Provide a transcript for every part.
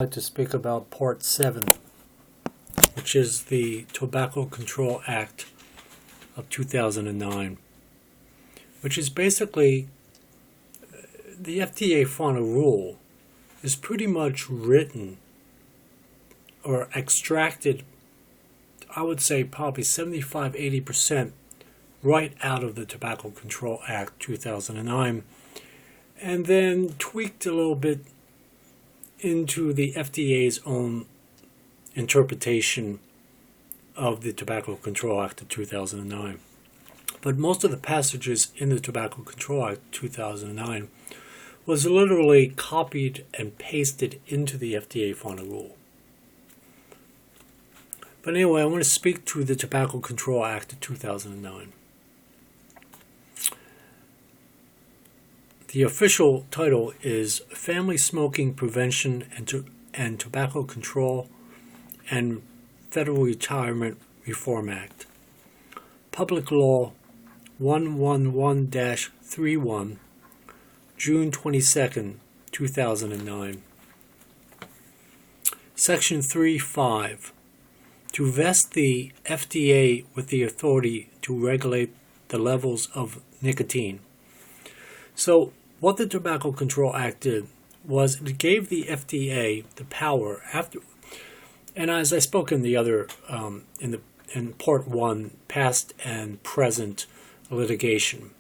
I'd like to speak about Part 7, which is the Tobacco Control Act of 2009, which is basically the FDA final rule is pretty much written or extracted, I would say probably 75-80% right out of the Tobacco Control Act 2009, and then tweaked a little bit into the FDA's own interpretation of the Tobacco Control Act of 2009. But most of the passages in the Tobacco Control Act 2009 was literally copied and pasted into the FDA final rule. But anyway, I want to speak to the Tobacco Control Act of 2009. The official title is Family Smoking Prevention and Tobacco Control and Federal Retirement Reform Act. Public Law 111-31, June 22nd, 2009. Section 3.5. To vest the FDA with the authority to regulate the levels of nicotine. So what the Tobacco Control Act did was it gave the FDA the power after, and as I spoke in the other in Part 1, past and present litigation.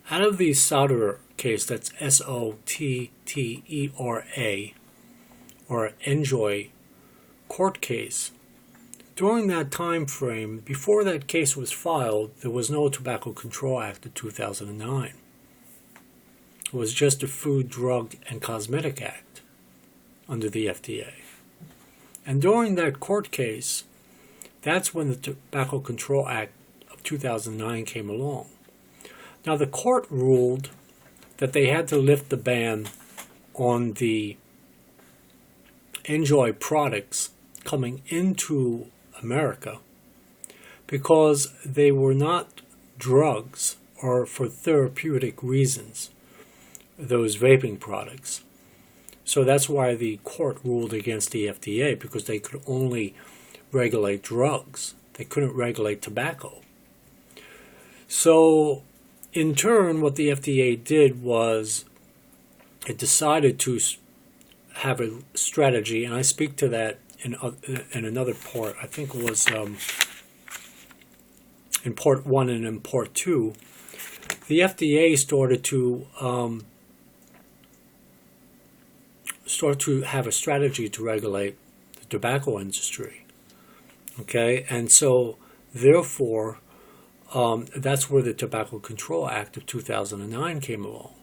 Out of the Soutera case, that's Sottera, or Enjoy court case, during that time frame, before that case was filed, there was no Tobacco Control Act of 2009. It was just a Food, Drug, and Cosmetic Act under the FDA. And during that court case, that's when the Tobacco Control Act of 2009 came along. Now, the court ruled that they had to lift the ban on the Enjoy products coming into America because they were not drugs or for therapeutic reasons, those vaping products. So that's why the court ruled against the FDA, because they could only regulate drugs. They couldn't regulate tobacco. So in turn, what the FDA did was it decided to have a strategy, and I speak to that in another part. I think it was in Part 1 and in Part 2. The FDA started to have a strategy to regulate the tobacco industry. Okay, and so therefore, that's where the Tobacco Control Act of 2009 came along.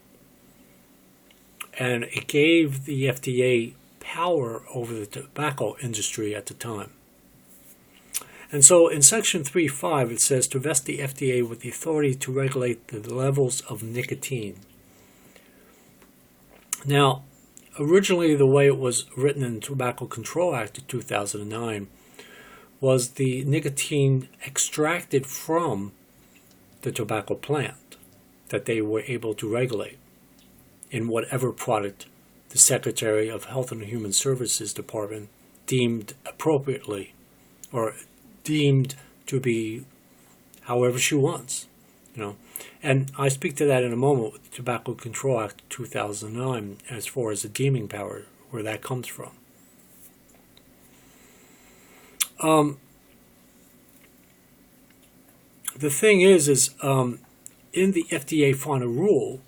And it gave the FDA power over the tobacco industry at the time. And so in Section 3.5, it says to vest the FDA with the authority to regulate the levels of nicotine. Now, originally the way it was written in the Tobacco Control Act of 2009 was the nicotine extracted from the tobacco plant that they were able to regulate in whatever product the Secretary of Health and Human Services Department deemed appropriately or deemed to be however she wants, And I speak to that in a moment with the Tobacco Control Act 2009 as far as the deeming power, where that comes from. The thing is in the FDA final rule,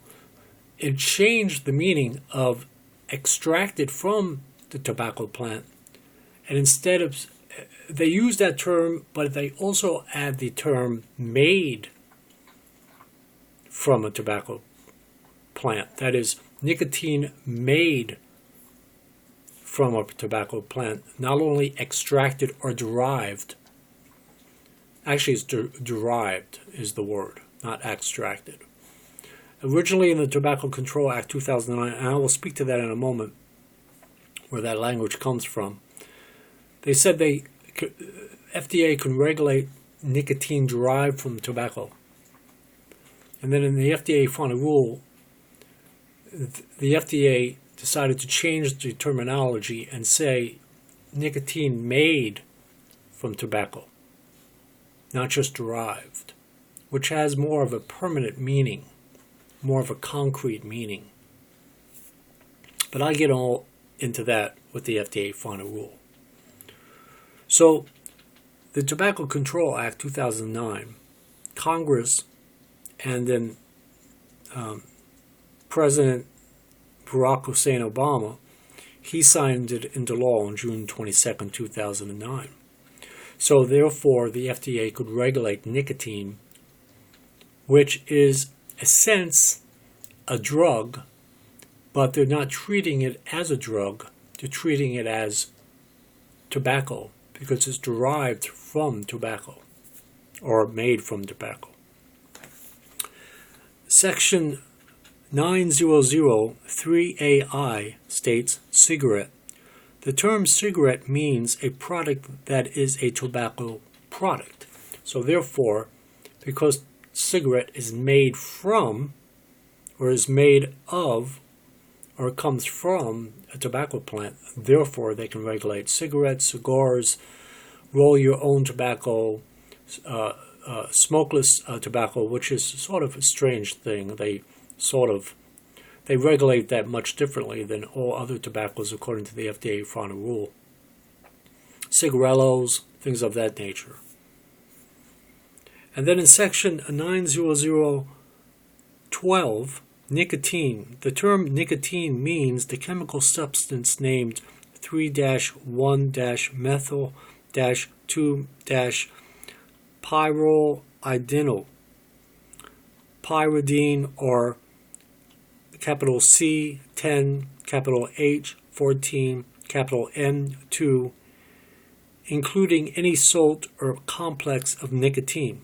it changed the meaning of extracted from the tobacco plant, and instead of, they use that term, but they also add the term made from a tobacco plant. That is, nicotine made from a tobacco plant, not only extracted or derived. Actually, it's derived is the word, not extracted. Originally in the Tobacco Control Act 2009, and I will speak to that in a moment, where that language comes from, they said FDA can regulate nicotine derived from tobacco. And then in the FDA final rule, the FDA decided to change the terminology and say nicotine made from tobacco, not just derived, which has more of a permanent meaning, more of a concrete meaning. But I get all into that with the FDA final rule. So, the Tobacco Control Act 2009, Congress and then President Barack Hussein Obama, he signed it into law on June 22, 2009. So therefore, the FDA could regulate nicotine, which is, in a sense, a drug, but they're not treating it as a drug. They're treating it as tobacco because it's derived from tobacco or made from tobacco. Section 9003AI states cigarette. The term cigarette means a product that is a tobacco product. So therefore, because cigarette is made from or is made of or comes from a tobacco plant, therefore they can regulate cigarettes, cigars, roll your own tobacco, smokeless tobacco, which is sort of a strange thing. They regulate that much differently than all other tobaccos according to the FDA final rule. Cigarillos, things of that nature. And then in section 90012, nicotine. The term nicotine means the chemical substance named 3-1-methyl-2-pyridynyl, pyridine, or capital C 10, capital H 14, capital N 2, including any salt or complex of nicotine.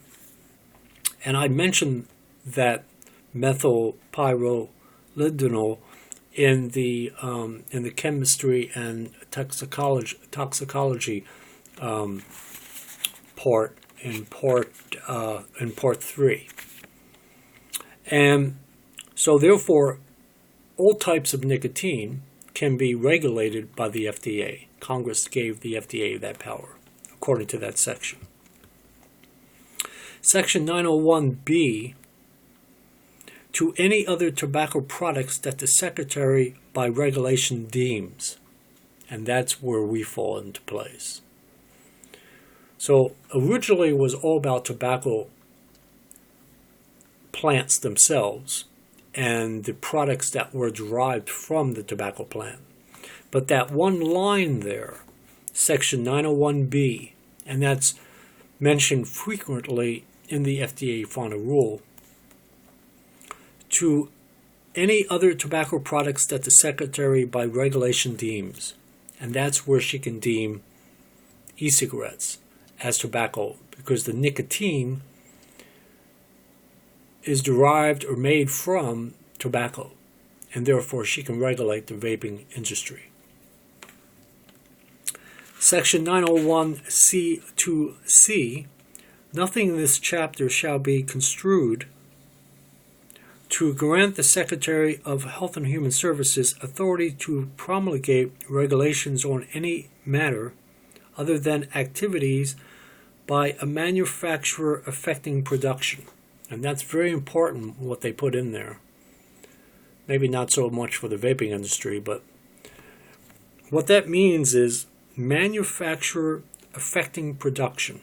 And I mentioned that methylpyrrolidinol in the chemistry and toxicology part in part 3, and so therefore all types of nicotine can be regulated by the FDA. Congress gave the FDA that power, according to that section. Section 901B, to any other tobacco products that the Secretary by regulation deems. And that's where we fall into place. So originally it was all about tobacco plants themselves and the products that were derived from the tobacco plant. But that one line there, section 901B, and that's mentioned frequently in the FDA final rule, to any other tobacco products that the Secretary by regulation deems. And that's where she can deem e-cigarettes as tobacco, because the nicotine is derived or made from tobacco, and therefore she can regulate the vaping industry. Section 901C2C, nothing in this chapter shall be construed to grant the Secretary of Health and Human Services authority to promulgate regulations on any matter other than activities by a manufacturer affecting production. And that's very important what they put in there. Maybe not so much for the vaping industry, but what that means is manufacturer affecting production.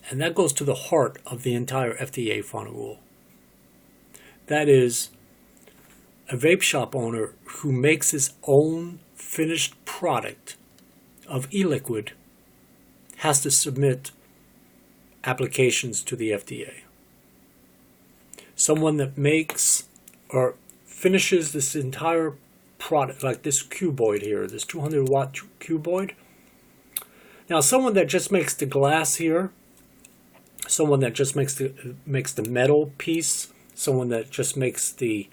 And that goes to the heart of the entire FDA final rule. That is, a vape shop owner who makes his own finished product of e-liquid has to submit applications to the FDA. Someone that makes or finishes this entire product, like this cuboid here, this 200-watt cuboid. Now, someone that just makes the glass here, someone that just makes the metal piece, someone that just makes the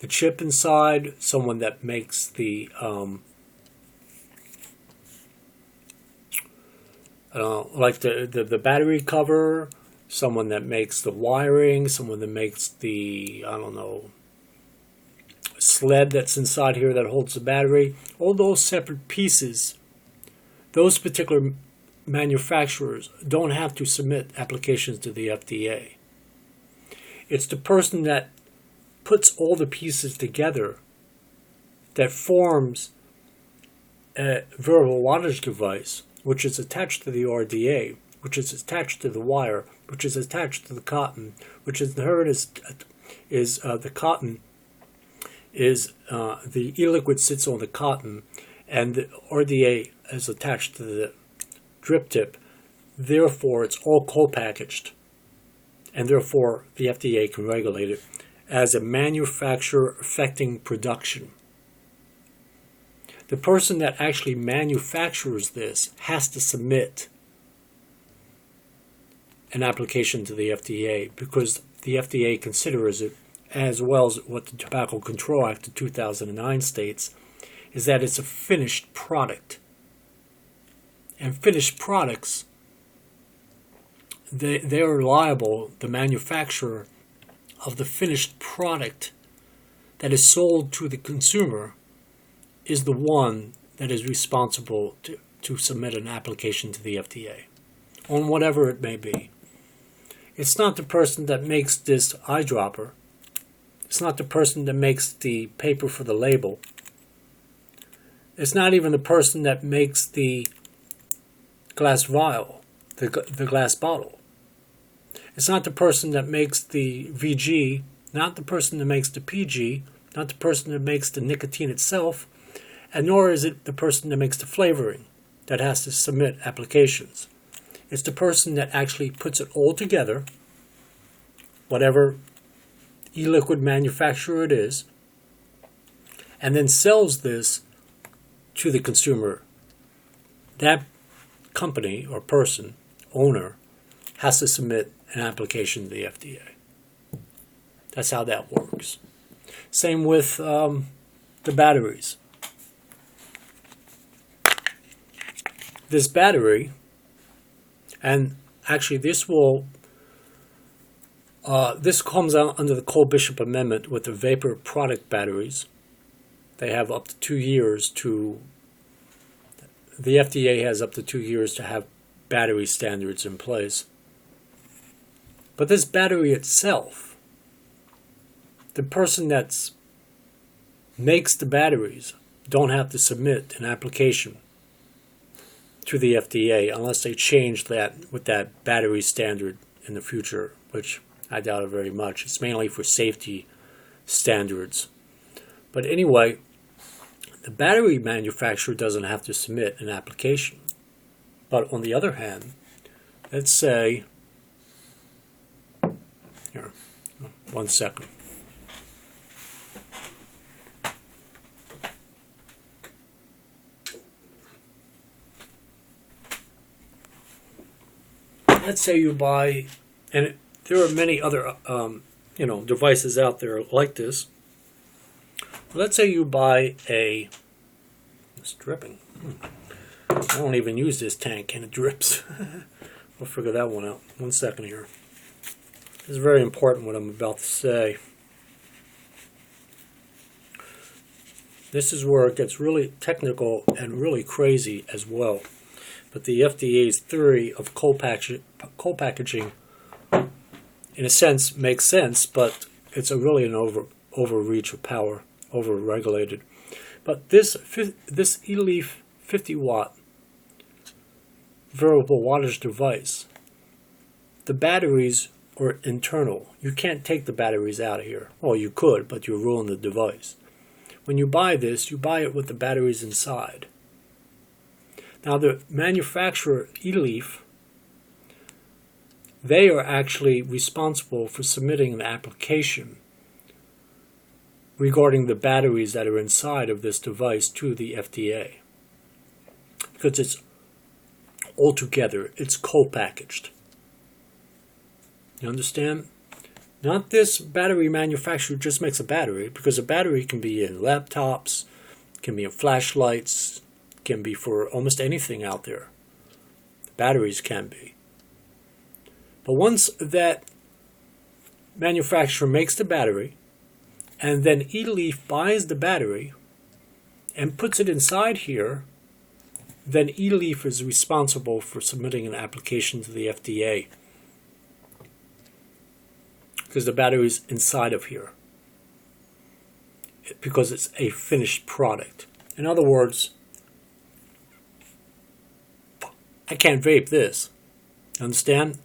chip inside, someone that makes the like the battery cover, someone that makes the wiring, someone that makes the, I don't know, sled that's inside here that holds the battery, all those separate pieces, those particular manufacturers don't have to submit applications to the FDA. It's the person that puts all the pieces together that forms a variable wattage device, which is attached to the RDA, which is attached to the wire, which is attached to the cotton, which is the cotton is the e-liquid sits on the cotton, and the RDA is attached to the drip tip. Therefore, it's all co-packaged, and therefore the FDA can regulate it as a manufacturer affecting production. The person that actually manufactures this has to submit an application to the FDA because the FDA considers it, as well as what the Tobacco Control Act of 2009 states, is that it's a finished product. And finished products, they are liable, the manufacturer of the finished product that is sold to the consumer is the one that is responsible to submit an application to the FDA on whatever it may be. It's not the person that makes this eyedropper. It's not the person that makes the paper for the label. It's not even the person that makes the glass vial, the glass bottle. It's not the person that makes the VG, not the person that makes the PG, not the person that makes the nicotine itself, and nor is it the person that makes the flavoring that has to submit applications. It's the person that actually puts it all together, whatever e-liquid manufacturer it is, and then sells this to the consumer. That company or person, owner, has to submit an application to the FDA. That's how that works. Same with the batteries. This battery, and actually this comes out under the Cole-Bishop Amendment with the vapor product batteries. They have up to 2 years the FDA has up to 2 years to have battery standards in place. But this battery itself, the person that makes the batteries don't have to submit an application to the FDA unless they change that with that battery standard in the future, which I doubt it very much. It's mainly for safety standards. But anyway, the battery manufacturer doesn't have to submit an application. But on the other hand, let's say, here, 1 second. Let's say you buy, and there are many other devices out there like this. Let's say you buy it's dripping. I don't even use this tank and it drips. We'll figure that one out. 1 second here. This is very important what I'm about to say. This is where it gets really technical and really crazy as well. But the FDA's theory of co-packaging, in a sense, makes sense, but it's really an overreach of power, over-regulated. But this eLeaf 50-watt variable wattage device, the batteries are internal. You can't take the batteries out of here. Well, you could, but you'll ruin the device. When you buy this, you buy it with the batteries inside. Now, the manufacturer, eLeaf, they are actually responsible for submitting an application regarding the batteries that are inside of this device to the FDA. Because it's all together, it's co-packaged. You understand? Not this battery manufacturer just makes a battery, because a battery can be in laptops, can be in flashlights, can be for almost anything out there. Batteries can be. But once that manufacturer makes the battery, and then eLeaf buys the battery and puts it inside here, then eLeaf is responsible for submitting an application to the FDA because the battery is inside of here, because it's a finished product. In other words, I can't vape this. Understand?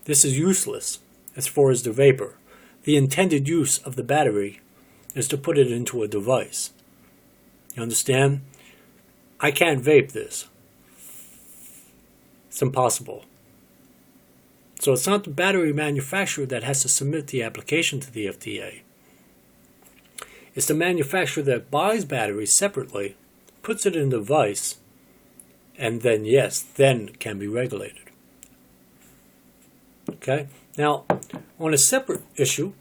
This is useless as far as the vapor. The intended use of the battery is to put it into a device. You understand? I can't vape this. It's impossible. So it's not the battery manufacturer that has to submit the application to the FDA. It's the manufacturer that buys batteries separately, puts it in a device, and then, yes, then can be regulated. Okay? Now, on a separate issue,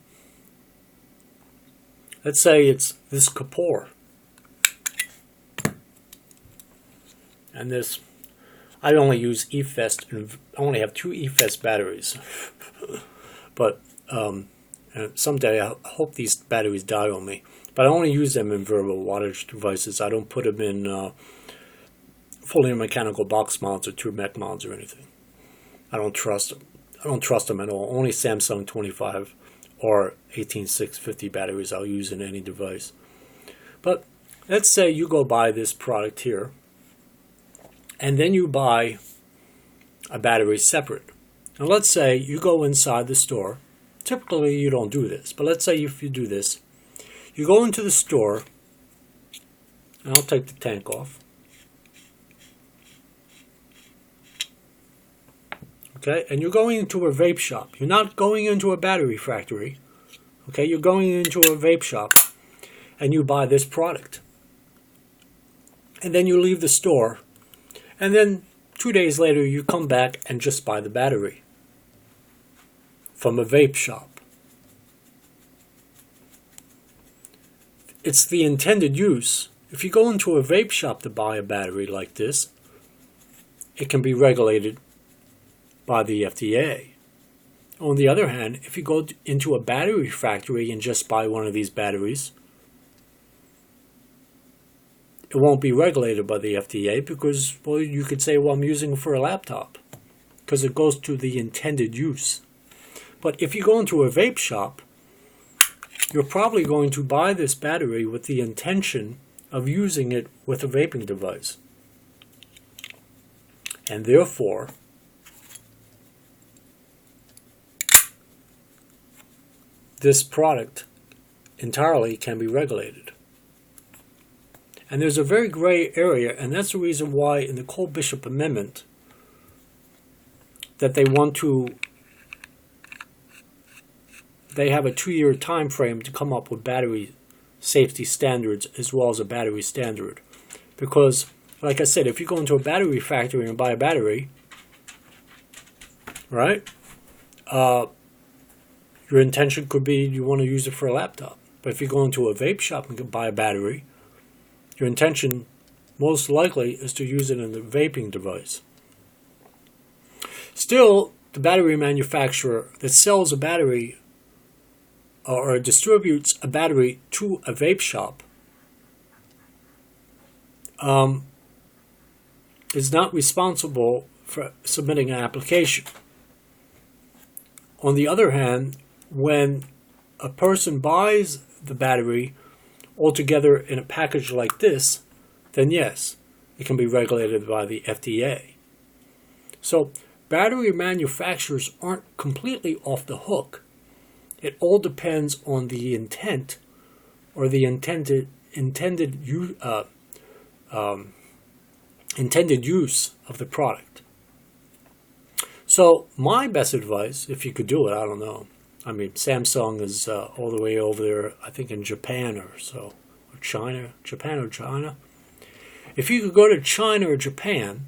let's say it's this Kapoor. And this, I only use eFest, and I only have 2 eFest batteries. But someday I hope these batteries die on me. But I only use them in variable wattage devices. I don't put them in fully mechanical box mounts or true mech mounts or anything. I don't trust them. I don't trust them at all. Only Samsung 25 or 18650 batteries I'll use in any device. But let's say you go buy this product here, and then you buy a battery separate. Now let's say you go inside the store. Typically you don't do this, but let's say if you do this, you go into the store, and I'll take the tank off. Okay, and you're going into a vape shop. You're not going into a battery factory. Okay, you're going into a vape shop and you buy this product. And then you leave the store, and then 2 days later you come back and just buy the battery from a vape shop. It's the intended use. If you go into a vape shop to buy a battery like this, it can be regulated by the FDA. On the other hand, if you go into a battery factory and just buy one of these batteries, it won't be regulated by the FDA because, well, you could say, well, I'm using it for a laptop because it goes to the intended use. But if you go into a vape shop, you're probably going to buy this battery with the intention of using it with a vaping device. And therefore, this product entirely can be regulated. And there's a very gray area, and that's the reason why in the Cole-Bishop Amendment that they have a 2-year time frame to come up with battery safety standards as well as a battery standard. Because, like I said, if you go into a battery factory and buy a battery, right, your intention could be you want to use it for a laptop. But if you go into a vape shop and buy a battery, your intention most likely is to use it in the vaping device. Still, the battery manufacturer that sells a battery or distributes a battery to a vape shop is not responsible for submitting an application. On the other hand, when a person buys the battery altogether in a package like this, then yes, it can be regulated by the FDA. So battery manufacturers aren't completely off the hook. It all depends on the intent or the intended use of the product. So my best advice, if you could do it, I don't know. I mean, Samsung is all the way over there, I think in Japan or so, or China, Japan or China. If you could go to China or Japan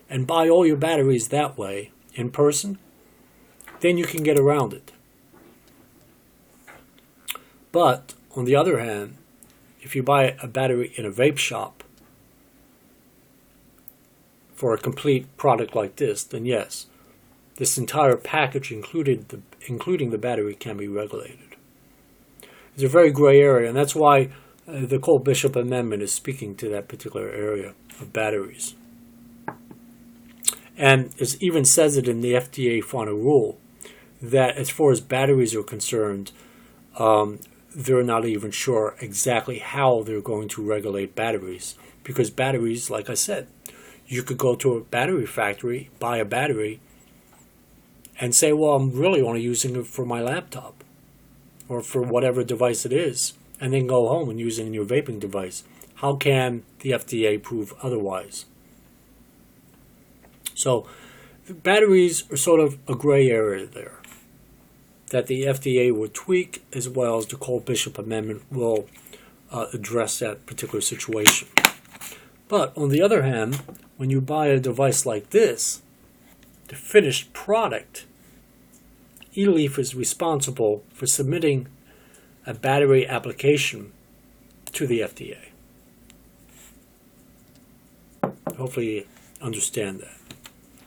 and buy all your batteries that way in person, then you can get around it. But on the other hand, if you buy a battery in a vape shop for a complete product like this, then yes, this entire package, including the battery, can be regulated. It's a very gray area, and that's why the Cole-Bishop Amendment is speaking to that particular area of batteries. And it even says it in the FDA final rule that as far as batteries are concerned, they're not even sure exactly how they're going to regulate batteries. Because batteries, like I said, you could go to a battery factory, buy a battery, and say, well, I'm really only using it for my laptop or for whatever device it is, and then go home and use it in your vaping device. How can the FDA prove otherwise? So the batteries are sort of a gray area there that the FDA will tweak, as well as the Cole-Bishop Amendment will address that particular situation. But on the other hand, when you buy a device like this, the finished product, eLeaf is responsible for submitting a battery application to the FDA. Hopefully you understand that.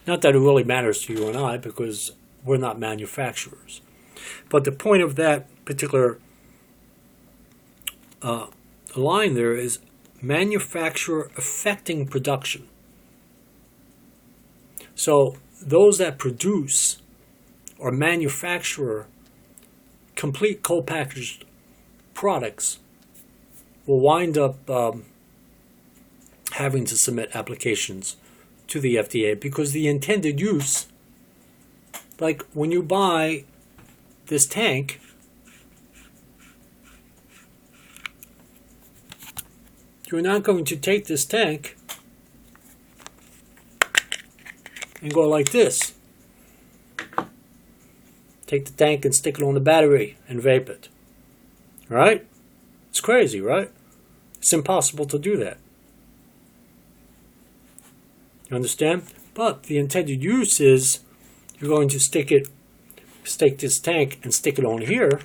Not that it really matters to you and I, because we're not manufacturers. But the point of that particular line there is manufacturer affecting production. So those that produce or manufacture complete co-packaged products will wind up having to submit applications to the FDA, because the intended use, like when you buy this tank, you're not going to take this tank and go like this. Take the tank and stick it on the battery and vape it. Right? It's crazy, right? It's impossible to do that. You understand? But the intended use is you're going to stick this tank and stick it on here,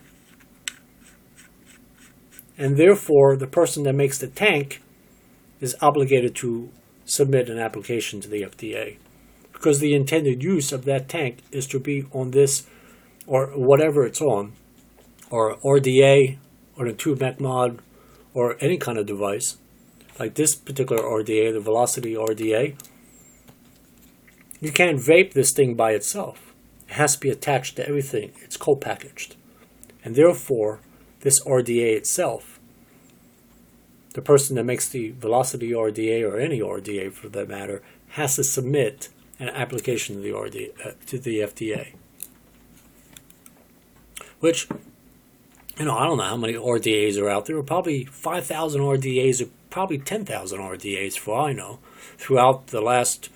and therefore the person that makes the tank is obligated to submit an application to the FDA, because the intended use of that tank is to be on this or whatever it's on, or RDA, or the tube mech mod, or any kind of device like this particular RDA, the Velocity RDA. You can't vape this thing by itself. It has to be attached to everything. It's co-packaged. And therefore, this RDA itself, the person that makes the Velocity RDA, or any RDA for that matter, has to submit an application to the FDA. Which, I don't know how many RDAs are out there. Probably 5,000 RDAs, or probably 10,000 RDAs, for all I know, throughout the last,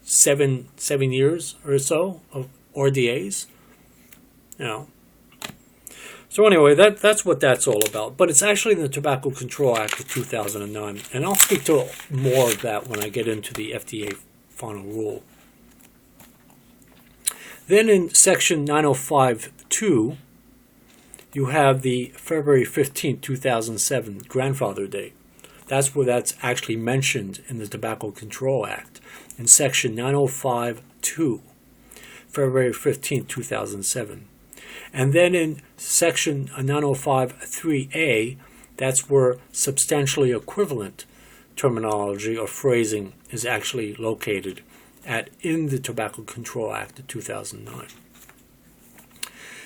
7 years or so of RDAs. So anyway, that's what that's all about. But it's actually in the Tobacco Control Act of 2009. And I'll speak to more of that when I get into the FDA final rule. Then in Section 905.2, you have the February 15, 2007 grandfather date. That's where that's actually mentioned in the Tobacco Control Act. In Section 905.2, February 15, 2007. And then in Section 905.3a, that's where substantially equivalent terminology or phrasing is actually located in the Tobacco Control Act of 2009.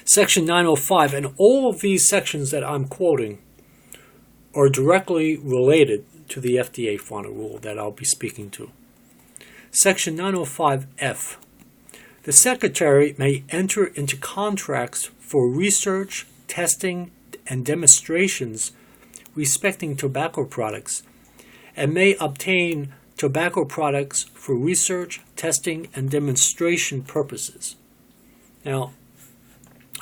Section 905, and all of these sections that I'm quoting are directly related to the FDA final rule that I'll be speaking to. Section 905F. The Secretary may enter into contracts for research, testing, and demonstrations respecting tobacco products, and may obtain tobacco products for research, testing, and demonstration purposes. Now,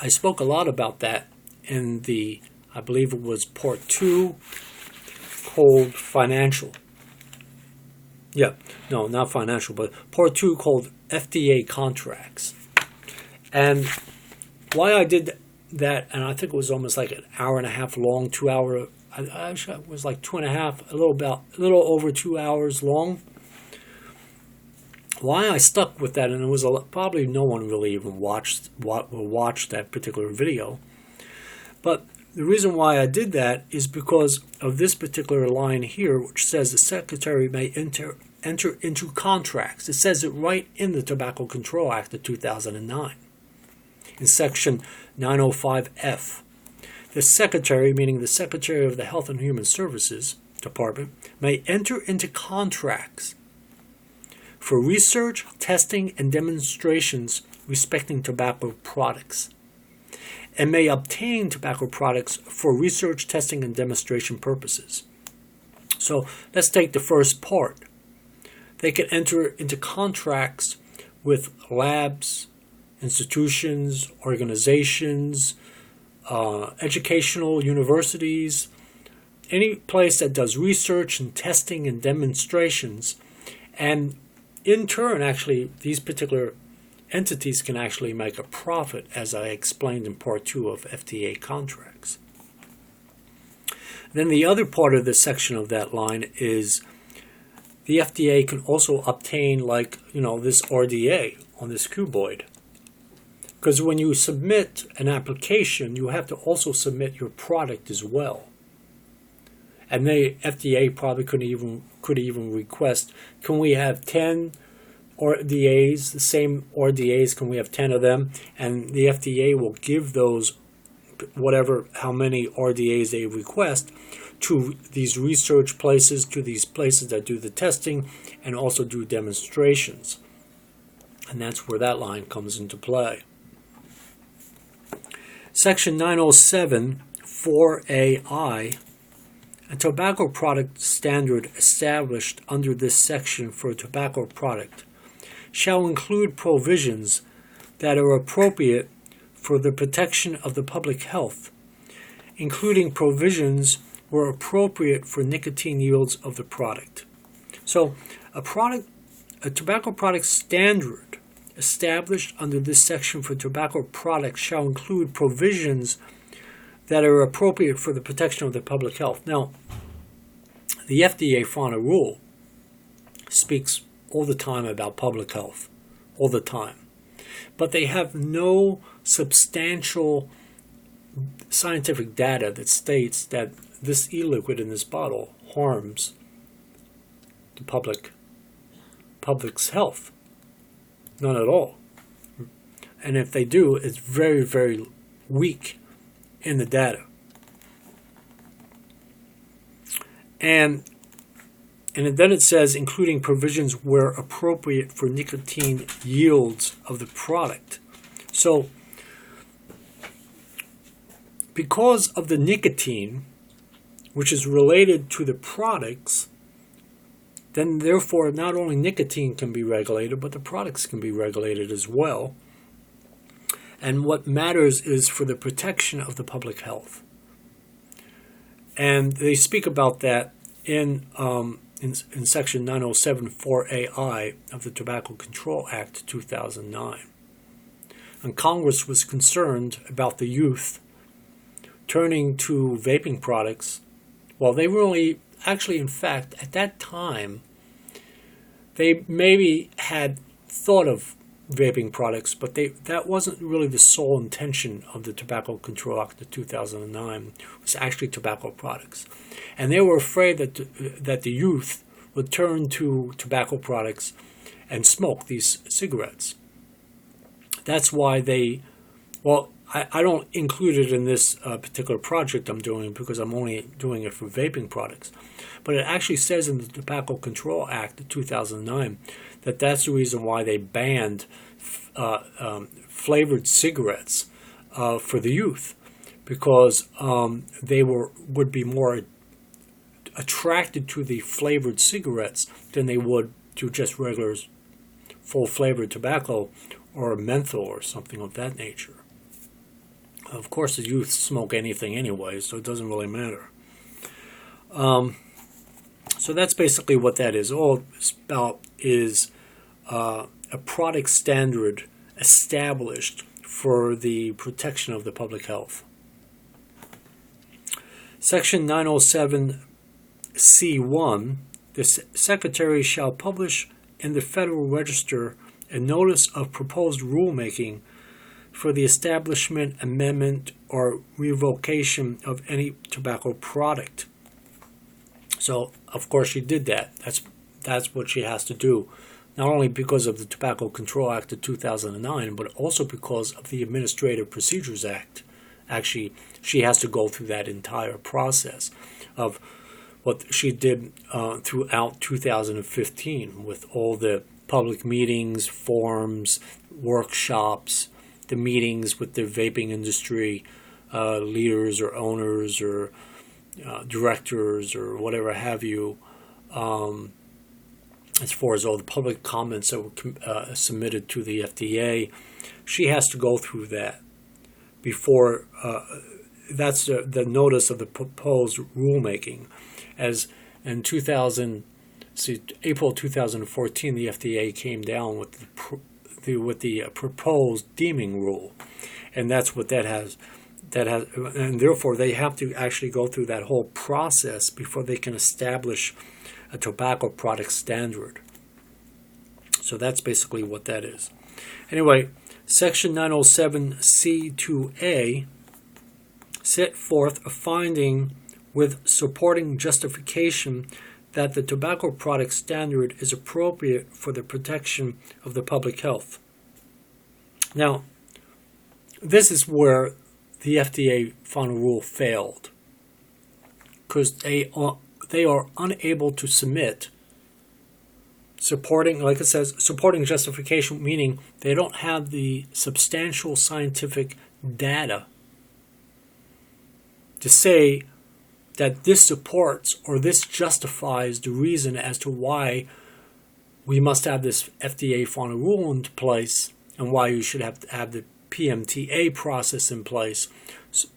I spoke a lot about that in the, I believe it was Part 2, called Financial. Yeah, no, not financial, but Part 2 called FDA Contracts. And why I did that, and I think it was almost like an hour and a half long, 2 hour, actually it was like 2.5, a little over 2 hours long. Why I stuck with that, and it was probably no one really even watched that particular video. But the reason why I did that is because of this particular line here, which says the Secretary may enter into contracts. It says it right in the Tobacco Control Act of 2009. In Section 905F, the Secretary, meaning the Secretary of the Health and Human Services Department, may enter into contracts for research, testing, and demonstrations respecting tobacco products, and may obtain tobacco products for research, testing, and demonstration purposes. So let's take the first part. They can enter into contracts with labs, institutions, organizations, educational universities, any place that does research and testing and demonstrations. And in turn, actually, these particular entities can actually make a profit, as I explained in part 2 of FDA contracts. Then the other part of this section of that line is the FDA can also obtain, like, this RDA on this cuboid. Because when you submit an application, you have to also submit your product as well. And the FDA probably could even request, can we have 10 RDAs, the same RDAs, can we have 10 of them? And the FDA will give those, how many RDAs they request, to these research places, to these places that do the testing and also do demonstrations. And that's where that line comes into play. Section 907, 4AI, a tobacco product standard established under this section for a tobacco product shall include provisions that are appropriate for the protection of the public health, including provisions where appropriate for nicotine yields of the product. So a tobacco product standard established under this section for tobacco products shall include provisions that are appropriate for the protection of the public health. Now, the FDA final rule speaks all the time about public health, all the time. But they have no substantial scientific data that states that this e-liquid in this bottle harms the public's health. None at all. And if they do, it's very, very weak in the data. And then it says, including provisions where appropriate for nicotine yields of the product. So, because of the nicotine, which is related to the products, then therefore not only nicotine can be regulated, but the products can be regulated as well. And what matters is for the protection of the public health. And they speak about that in Section 907.4ai of the Tobacco Control Act 2009. And Congress was concerned about the youth turning to vaping products. Well, they really, actually, in fact, at that time, they maybe had thought of vaping products, but that wasn't really the sole intention of the Tobacco Control Act of 2009. It was actually tobacco products. And they were afraid that the youth would turn to tobacco products and smoke these cigarettes. That's why I don't include it in this particular project I'm doing because I'm only doing it for vaping products. But it actually says in the Tobacco Control Act of 2009 that that's the reason why they banned flavored cigarettes for the youth, because they would be more attracted to the flavored cigarettes than they would to just regular full flavored tobacco or menthol or something of that nature. Of course, the youth smoke anything anyway, so it doesn't really matter. So that's basically what that is. All it's about is a product standard established for the protection of the public health. Section 907C1, the Secretary shall publish in the Federal Register a notice of proposed rulemaking for the establishment, amendment, or revocation of any tobacco product. So, of course, she did that. That's what she has to do, not only because of the Tobacco Control Act of 2009, but also because of the Administrative Procedures Act. Actually, she has to go through that entire process of what she did throughout 2015 with all the public meetings, forums, workshops, the meetings with the vaping industry leaders or owners or directors or whatever have you, as far as all the public comments that were submitted to the FDA. She has to go through that before, that's the notice of the proposed rulemaking. As in April 2014, the FDA came down with the proposed deeming rule, and that's what that has. And therefore they have to actually go through that whole process before they can establish a tobacco product standard. So that's basically what that is. Anyway, Section 907C2A set forth a finding with supporting justification that the tobacco product standard is appropriate for the protection of the public health. Now, this is where the FDA final rule failed, because they are unable to submit supporting, like it says, supporting justification, meaning they don't have the substantial scientific data to say that this supports or this justifies the reason as to why we must have this FDA final rule in place and why you should have to have the PMTA process in place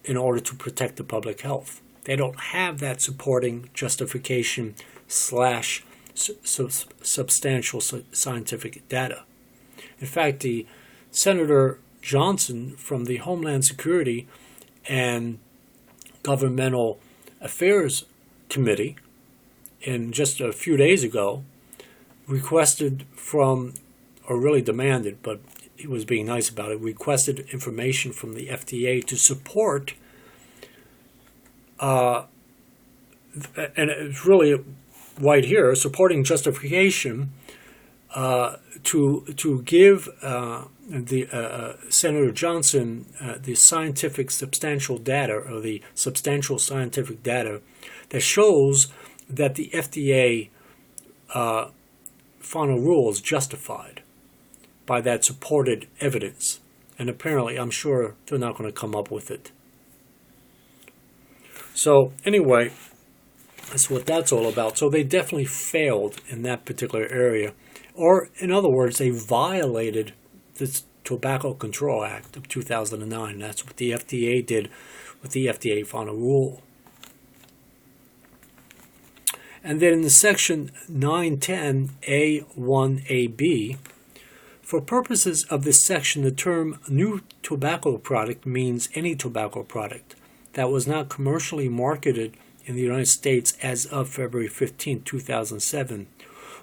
in order to protect the public health. They don't have that supporting justification / substantial scientific data. In fact, the Senator Johnson from the Homeland Security and Governmental Affairs Committee, in just a few days ago, requested from, or really demanded, but he was being nice about it, requested information from the FDA to support, and it's really right here, supporting justification to give Senator Johnson the scientific substantial data, or the substantial scientific data that shows that the FDA final rule is justified by that supported evidence. And apparently, I'm sure they're not going to come up with it. So anyway, that's what that's all about. So they definitely failed in that particular area. Or, in other words, they violated the Tobacco Control Act of 2009. That's what the FDA did with the FDA final rule. And then in the section 910A1AB, for purposes of this section, the term new tobacco product means any tobacco product that was not commercially marketed in the United States as of February 15, 2007,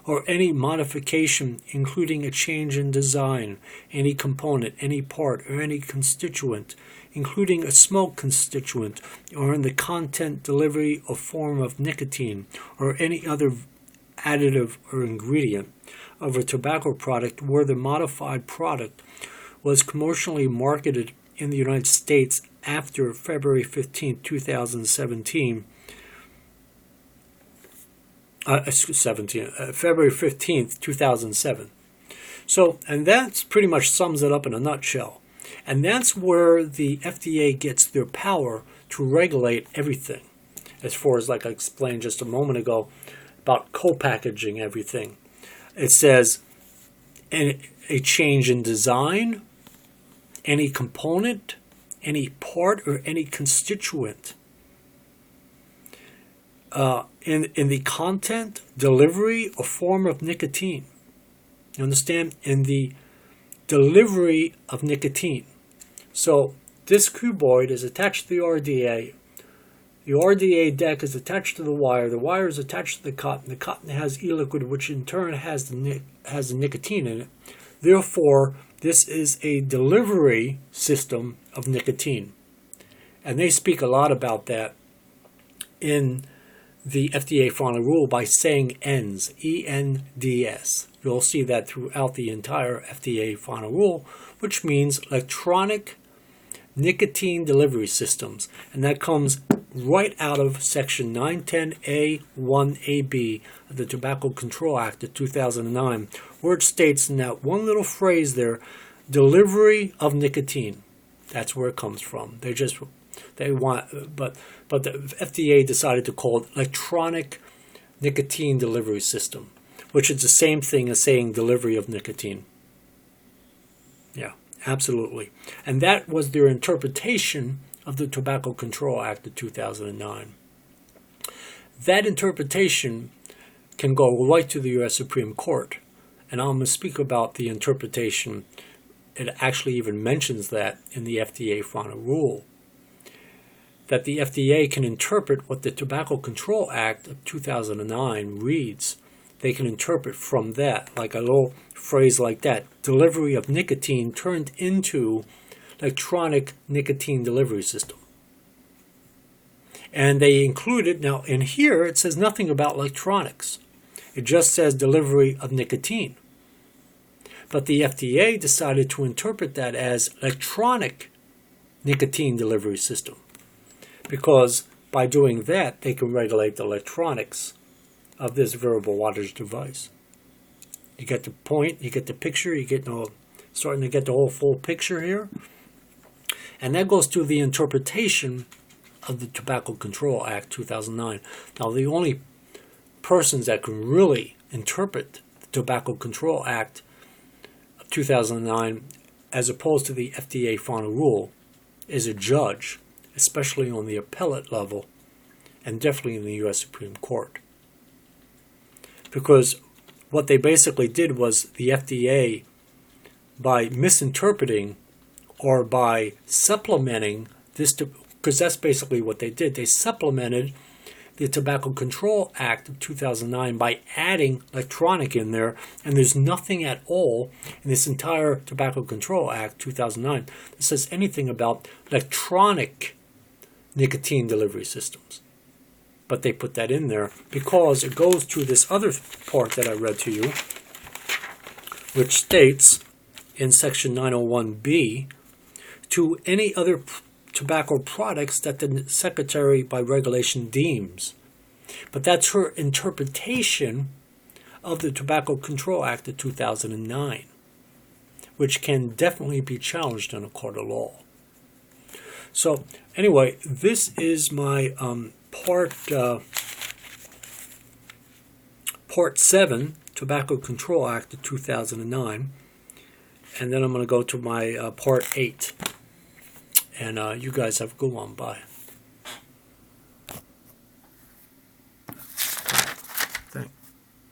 or any modification including a change in design, any component, any part, or any constituent, including a smoke constituent, or in the content, delivery, or form of nicotine, or any other additive or ingredient of a tobacco product where the modified product was commercially marketed in the United States after February 15, 2017, February 15th, 2007. So, and that pretty much sums it up in a nutshell. And that's where the FDA gets their power to regulate everything. As far as, like I explained just a moment ago, about co-packaging everything. It says a change in design, any component, any part, or any constituent. In the content, delivery, or form of nicotine. You understand? In the delivery of nicotine. So this cuboid is attached to the RDA. The RDA deck is attached to the wire is attached to the cotton has e-liquid, which in turn has the nicotine in it. Therefore, this is a delivery system of nicotine. And they speak a lot about that in the FDA final rule by saying ENDS, E-N-D-S. You'll see that throughout the entire FDA final rule, which means electronic nicotine delivery systems. And that comes right out of Section 910A1AB of the Tobacco Control Act of 2009, where it states in that one little phrase there, delivery of nicotine. That's where it comes from. But the FDA decided to call it electronic nicotine delivery system, which is the same thing as saying delivery of nicotine. Yeah, absolutely. And that was their interpretation of the Tobacco Control Act of 2009. That interpretation can go right to the U.S. Supreme Court. And I'm going to speak about the interpretation. It actually even mentions that in the FDA final rule, that the FDA can interpret what the Tobacco Control Act of 2009 reads. They can interpret from that, like a little phrase like that, delivery of nicotine turned into electronic nicotine delivery system. And they included, now in here it says nothing about electronics. It just says delivery of nicotine. But the FDA decided to interpret that as electronic nicotine delivery system, because by doing that, they can regulate the electronics of this variable wattage device. You get the point, you get the picture, starting to get the whole full picture here. And that goes to the interpretation of the Tobacco Control Act 2009. Now, the only persons that can really interpret the Tobacco Control Act of 2009, as opposed to the FDA final rule, is a judge, especially on the appellate level, and definitely in the U.S. Supreme Court. Because what they basically did was the FDA, by misinterpreting or by supplementing this, because that's basically what they did, they supplemented the Tobacco Control Act of 2009 by adding electronic in there, and there's nothing at all in this entire Tobacco Control Act 2009 that says anything about electronic nicotine delivery systems. But they put that in there because it goes to this other part that I read to you, which states in Section 901B, to any other tobacco products that the Secretary by regulation deems. But that's her interpretation of the Tobacco Control Act of 2009, which can definitely be challenged in a court of law. So anyway, this is my Part 7, Tobacco Control Act of 2009, and then I'm going to go to my Part 8. And you guys have a good one. Bye.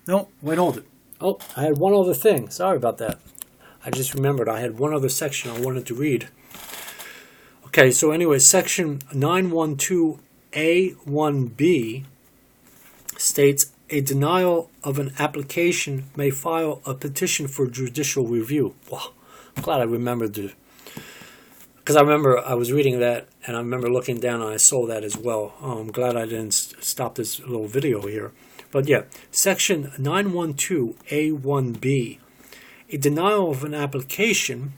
No, wait, hold it. Oh, I had one other thing. Sorry about that. I just remembered I had one other section I wanted to read. Okay, so anyway, Section 912A1B states a denial of an application may file a petition for judicial review. Wow, I'm glad I remembered to. Because I remember I was reading that, and I remember looking down and I saw that as well. I'm glad I didn't stop this little video here. But yeah, Section 912A1B. A denial of an application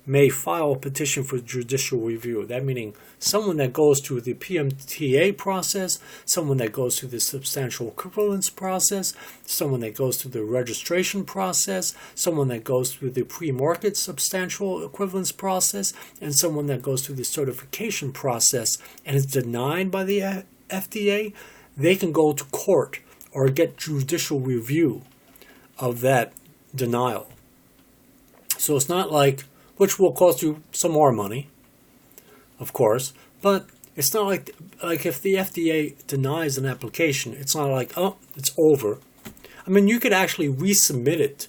may file a petition for judicial review. That meaning someone that goes through the PMTA process, someone that goes through the substantial equivalence process, someone that goes through the registration process, someone that goes through the pre-market substantial equivalence process, and someone that goes through the certification process and is denied by the FDA, they can go to court or get judicial review of that denial. So it's not like, which will cost you some more money, of course, but it's not like if the FDA denies an application, it's not like, oh, it's over. I mean, you could actually resubmit it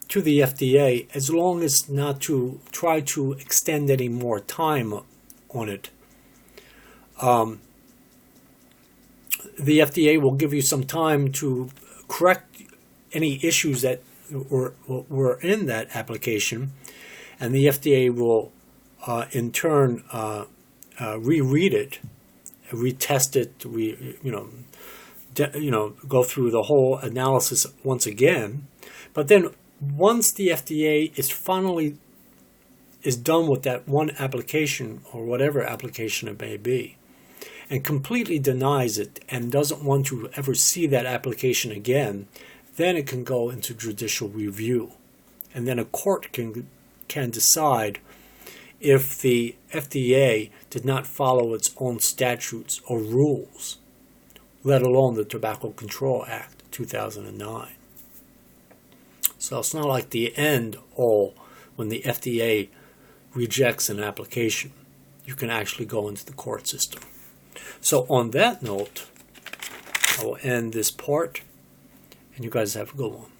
to the FDA as long as not to try to extend any more time on it. The FDA will give you some time to correct any issues that were in that application, and the FDA will in turn reread it, retest it, go through the whole analysis once again. But then once the FDA is done with that one application, or whatever application it may be, and completely denies it and doesn't want to ever see that application again, then it can go into judicial review. And then a court can decide if the FDA did not follow its own statutes or rules, let alone the Tobacco Control Act 2009. So it's not like the end all when the FDA rejects an application. You can actually go into the court system. So on that note, I will end this part, and you guys have a good one.